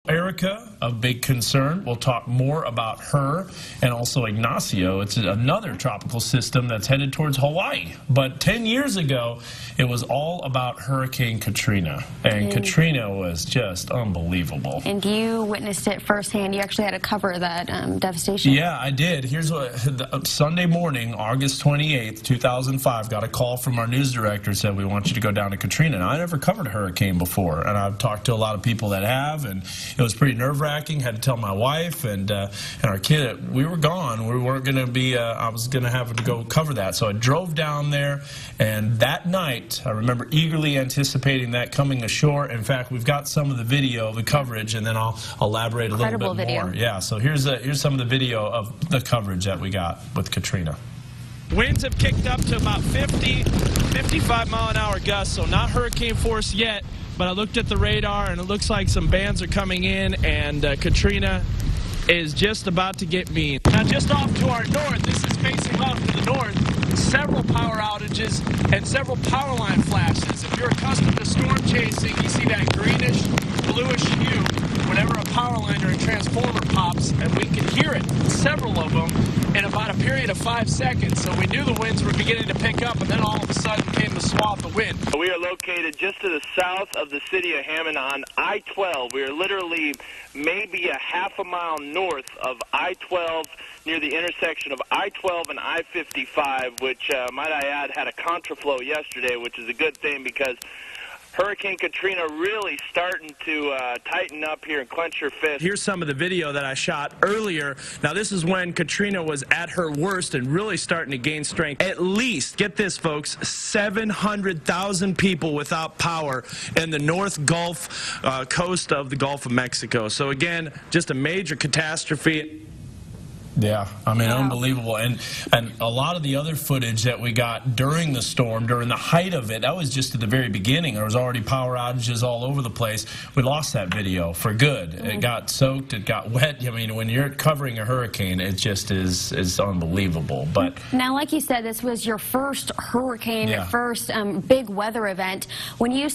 Erica, a big concern. We'll talk more about her, and also Ignacio. It's another tropical system that's headed towards Hawaii. But 10 years ago, it was all about Hurricane Katrina. And Katrina was just unbelievable. And you witnessed it firsthand. You actually had to cover that devastation. Yeah, I did. Here's what, Sunday morning, August 28th, 2005, got a call from our news director, said, we want you to go down to Katrina. And I never covered a hurricane before, and I've talked to a lot of people that have, and it was pretty nerve-wracking. Had to tell my wife and our kid, we were gone. We weren't going to be, I was going to have to go cover that. So I drove down there, and that night, I remember eagerly anticipating that coming ashore. In fact, we've got some of the video of the coverage, and then I'll elaborate a little bit more. Yeah, so here's some of the video of the coverage that we got with Katrina. Winds have kicked up to about 50, 55-mile-an-hour gusts, so not hurricane force yet. But I looked at the radar, and it looks like some bands are coming in, and Katrina is just about to get mean. Now, just off to our north, this is facing off to the north, several power outages and several power line flashes. If you're accustomed to storm chasing, you see that greenish, bluish hue whenever a power line or a transformer pops, and we can hear it, several of them, in about a period of 5 seconds. So we knew the winds were beginning to pick up, and then all of a sudden came the swath of wind. We are located just to the south of the city of Hammond on I-12. We are literally maybe a half a mile north of I-12 near the intersection of I-12 and I-55, which, might I add, had a contraflow yesterday, which is a good thing because Hurricane Katrina really starting to tighten up here and clench her fist. Here's some of the video that I shot earlier. Now, this is when Katrina was at her worst and really starting to gain strength. At least, get this, folks, 700,000 people without power in the North Gulf coast of the Gulf of Mexico. So, again, just a major catastrophe. Yeah, I mean, unbelievable. And a lot of the other footage that we got during the storm, during the height of it, that was just at the very beginning. There was already power outages all over the place. We lost that video for good. It got soaked, it got wet. I mean, when you're covering a hurricane, it just is unbelievable. But now, like you said, this was your first hurricane, your first big weather event. When you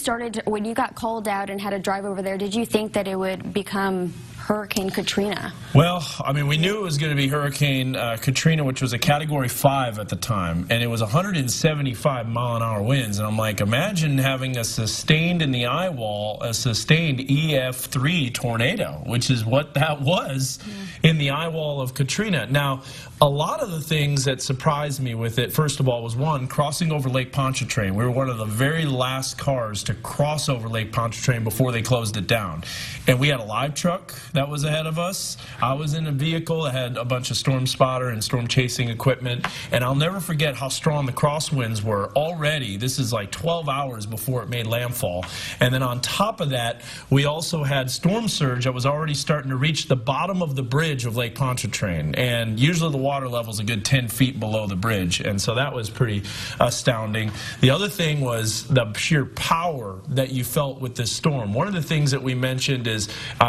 got called out and had to drive over there, did you think that it would become Hurricane Katrina? Well, I mean, we knew it was going to be Hurricane Katrina, which was a Category 5 at the time, and it was 175-mile-an-hour winds. And I'm like, imagine having a sustained in the eye wall, a sustained EF3 tornado, which is what that was in the eye wall of Katrina. Now, a lot of the things that surprised me with it, first of all, was one, crossing over Lake Pontchartrain. We were one of the very last cars to cross over Lake Pontchartrain before they closed it down. And we had a live truck that was ahead of us. I was in a vehicle that had a bunch of storm spotter and storm chasing equipment. And I'll never forget how strong the crosswinds were already. This is like 12 hours before it made landfall. And then on top of that, we also had storm surge that was already starting to reach the bottom of the bridge of Lake Pontchartrain. And usually the water level is a good 10 feet below the bridge. And so that was pretty astounding. The other thing was the sheer power that you felt with this storm. One of the things that we mentioned is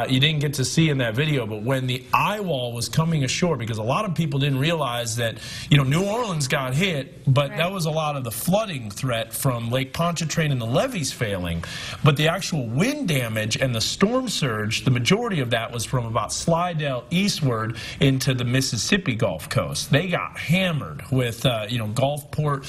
you didn't get to see in that video, but when the eye wall was coming ashore, because a lot of people didn't realize that, you know, New Orleans got hit, but that was a lot of the flooding threat from Lake Pontchartrain and the levees failing. But the actual wind damage and the storm surge, the majority of that was from about Slidell eastward into the Mississippi Gulf Coast. They got hammered with, you know, Gulfport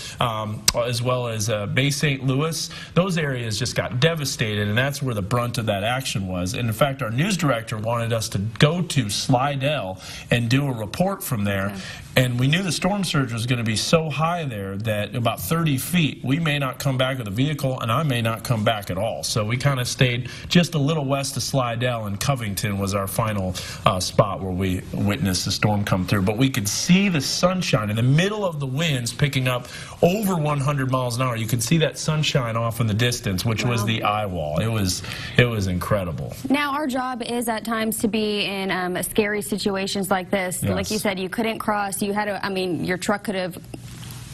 as well as Bay St. Louis. Those areas just got devastated, and that's where the brunt of that action was. And in fact, our news director wanted us to go to Slidell and do a report from there. And we knew the storm surge was going to be so high there that about 30 feet, we may not come back with a vehicle, and I may not come back at all. So we kind of stayed just a little west of Slidell, and Covington was our final spot where we witnessed the storm come through. But we could see the sunshine in the middle of the winds picking up over 100 miles an hour. You could see that sunshine off in the distance, which was the eye wall. It was incredible. Now, our job is at times to be in scary situations like this. Like you said, you couldn't cross. You had to, I mean, your truck could have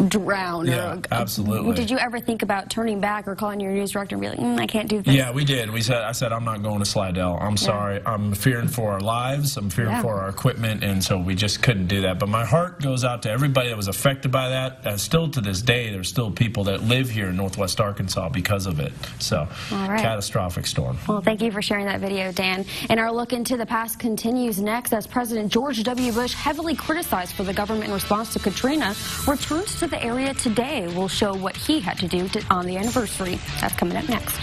drown. Yeah, absolutely. Did you ever think about turning back or calling your news director and be like, I can't do this? Yeah, we did. I said, I'm not going to Slidell. I'm sorry. I'm fearing for our lives. I'm fearing for our equipment, and so we just couldn't do that. But my heart goes out to everybody that was affected by that. Still to this day, there's still people that live here in Northwest Arkansas because of it. So, catastrophic storm. Well, thank you for sharing that video, Dan. And our look into the past continues next as President George W. Bush, heavily criticized for the government response to Katrina, returns to the area today. We'll show what he had to do on the anniversary. That's coming up next.